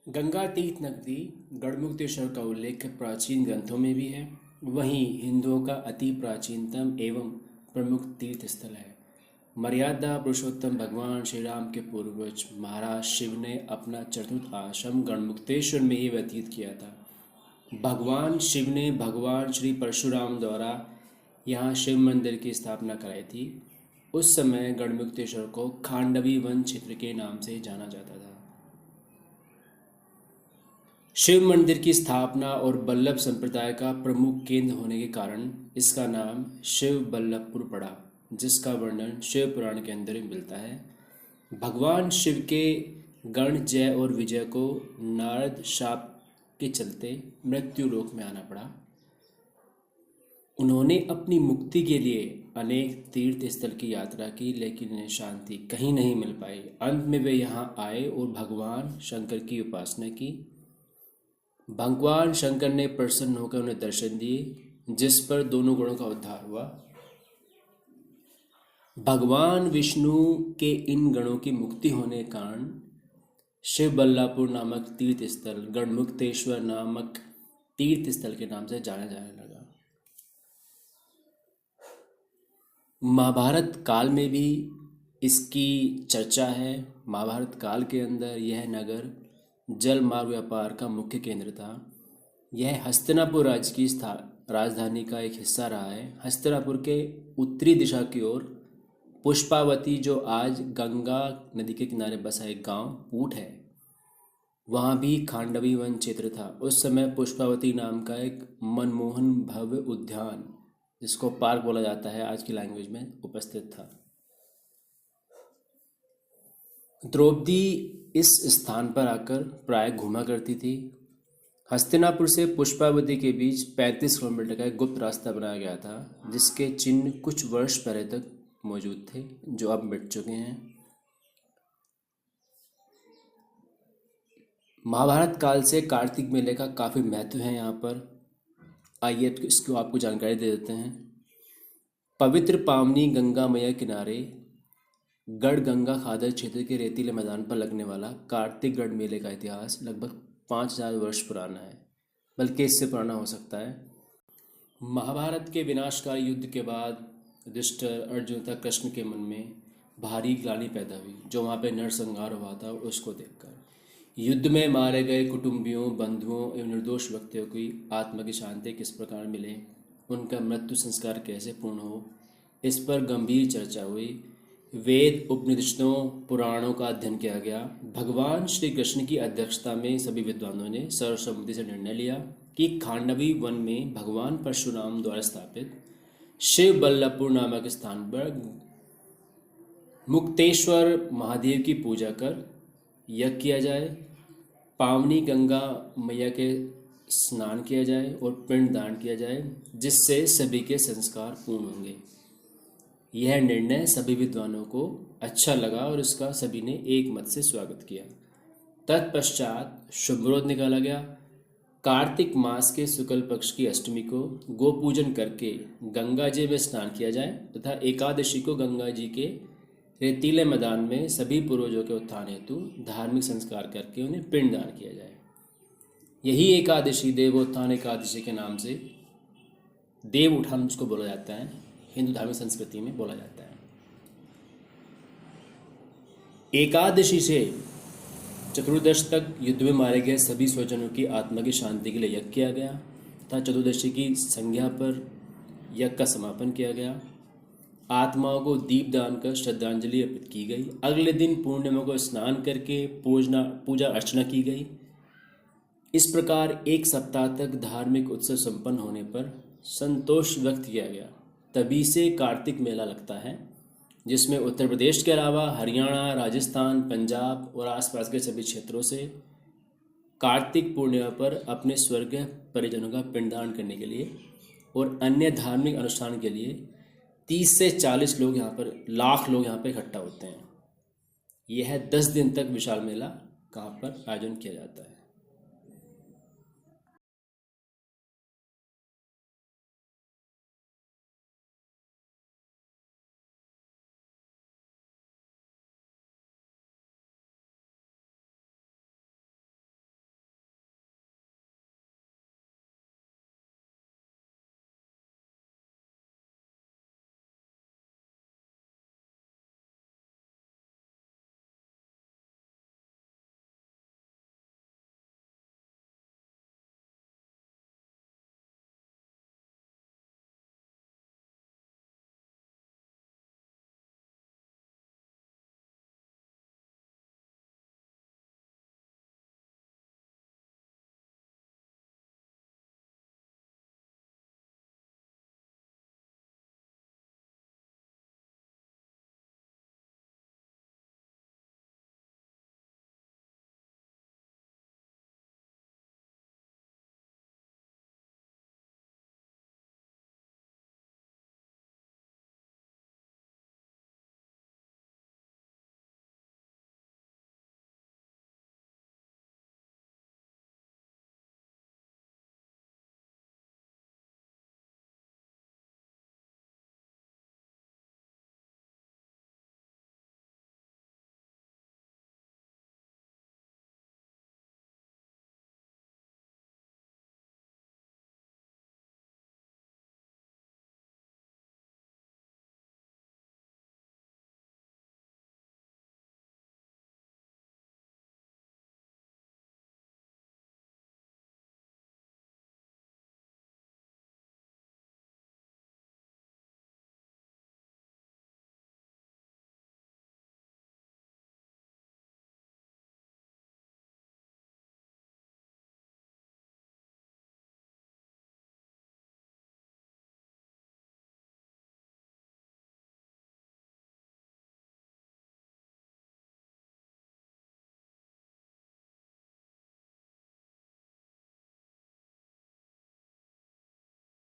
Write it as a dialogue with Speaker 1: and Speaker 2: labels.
Speaker 1: गंगा तीर्थ नगरी गढ़मुक्तेश्वर का उल्लेख प्राचीन ग्रंथों में भी है। वहीं हिंदुओं का अति प्राचीनतम एवं प्रमुख तीर्थ स्थल है। मर्यादा पुरुषोत्तम भगवान श्री राम के पूर्वज महाराज शिव ने अपना चतुर्थ आश्रम गढ़मुक्तेश्वर में ही व्यतीत किया था। भगवान शिव ने भगवान श्री परशुराम द्वारा यहाँ शिव मंदिर की स्थापना कराई थी। उस समय गढ़मुक्तेश्वर को खांडवी वन क्षेत्र के नाम से जाना जाता था। शिव मंदिर की स्थापना और बल्लभ संप्रदाय का प्रमुख केंद्र होने के कारण इसका नाम शिव बल्लभपुर पड़ा, जिसका वर्णन शिव पुराण के अंदर मिलता है। भगवान शिव के गण जय और विजय को नारद शाप के चलते मृत्यु लोक में आना पड़ा। उन्होंने अपनी मुक्ति के लिए अनेक तीर्थ स्थल की यात्रा की, लेकिन उन्हें शांति कहीं नहीं मिल पाई। अंत में वे यहाँ आए और भगवान शंकर की उपासना की। भगवान शंकर ने प्रसन्न होकर उन्हें दर्शन दिए, जिस पर दोनों गुणों का उद्धार हुआ। भगवान विष्णु के इन गणों की मुक्ति होने के कारण शिव बल्लापुर नामक तीर्थ स्थल गढ़मुक्तेश्वर नामक तीर्थ स्थल के नाम से जाना जाने लगा। महाभारत काल में भी इसकी चर्चा है। महाभारत काल के अंदर यह नगर जल मार्ग व्यापार का मुख्य केंद्र था। यह हस्तिनापुर राज्य की राजधानी का एक हिस्सा रहा है। हस्तिनापुर के उत्तरी दिशा की ओर पुष्पावती, जो आज गंगा नदी के किनारे बसा एक गांव पूट है, वहाँ भी खांडवी वन क्षेत्र था। उस समय पुष्पावती नाम का एक मनमोहन भव्य उद्यान, जिसको पार्क बोला जाता है आज की लैंग्वेज में, उपस्थित था। द्रौपदी इस स्थान पर आकर प्राय घूमा करती थी। हस्तिनापुर से पुष्पावती के बीच 35 किलोमीटर का एक गुप्त रास्ता बनाया गया था, जिसके चिन्ह कुछ वर्ष पहले तक मौजूद थे, जो अब मिट चुके हैं। महाभारत काल से कार्तिक मेले का काफ़ी महत्व है यहाँ पर। आइए तो इसको आपको जानकारी दे देते हैं। पवित्र पावनी गंगा मैया किनारे गढ़ गंगा खादर क्षेत्र के रेतीले मैदान पर लगने वाला कार्तिक गढ़ मेले का इतिहास लगभग 5000 वर्ष पुराना है, बल्कि इससे पुराना हो सकता है। महाभारत के विनाशकारी युद्ध के बाद युधिष्ठिर, अर्जुन तथा कृष्ण के मन में भारी ग्लानि पैदा हुई, जो वहाँ पे नरसंहार हुआ था, उसको देखकर। युद्ध में मारे गए कुटुंबियों, बंधुओं एवं निर्दोष व्यक्तियों की आत्मा की शांति किस प्रकार मिले, उनका मृत्यु संस्कार कैसे पूर्ण हो, इस पर गंभीर चर्चा हुई। वेद, उपनिषदों, पुराणों का अध्ययन किया गया। भगवान श्री कृष्ण की अध्यक्षता में सभी विद्वानों ने सर्वसम्मति से निर्णय लिया कि खांडवी वन में भगवान परशुराम द्वारा स्थापित शिव बल्लभपुर नामक स्थान पर मुक्तेश्वर महादेव की पूजा कर यज्ञ किया जाए, पावनी गंगा मैया के स्नान किया जाए और पिंड दान किया जाए, जिससे सभी के संस्कार पूर्ण होंगे। यह निर्णय सभी विद्वानों को अच्छा लगा और इसका सभी ने एक मत से स्वागत किया। तत्पश्चात शुभरोध निकाला गया। कार्तिक मास के शुक्ल पक्ष की अष्टमी को गो पूजन करके गंगा जी में स्नान किया जाए तथा एकादशी को गंगा जी के रेतीले मैदान में सभी पूर्वजों के उत्थान हेतु धार्मिक संस्कार करके उन्हें पिंड दान किया जाए। यही एकादशी देवोत्थान एकादशी के नाम से देव उठान उसको बोला जाता है, हिंदू धार्मिक संस्कृति में बोला जाता है। एकादशी से चतुर्दश तक युद्ध में मारे गए सभी स्वजनों की आत्मा की शांति के लिए यज्ञ किया गया तथा चतुर्दशी की संज्ञा पर यज्ञ का समापन किया गया। आत्माओं को दीप दान कर श्रद्धांजलि अर्पित की गई। अगले दिन पूर्णिमा को स्नान करके पूजा अर्चना की गई। इस प्रकार एक सप्ताह तक धार्मिक उत्सव संपन्न होने पर संतोष व्यक्त किया गया। तभी से कार्तिक मेला लगता है, जिसमें उत्तर प्रदेश के अलावा हरियाणा, राजस्थान, पंजाब और आसपास के सभी क्षेत्रों से कार्तिक पूर्णिमा पर अपने स्वर्गीय परिजनों का पिंडदान करने के लिए और अन्य धार्मिक अनुष्ठान के लिए 30 से 40 लोग यहाँ पर, लाख लोग यहाँ पर इकट्ठा होते हैं। यह 10 दिन तक विशाल मेला कहाँ पर आयोजन किया जाता है।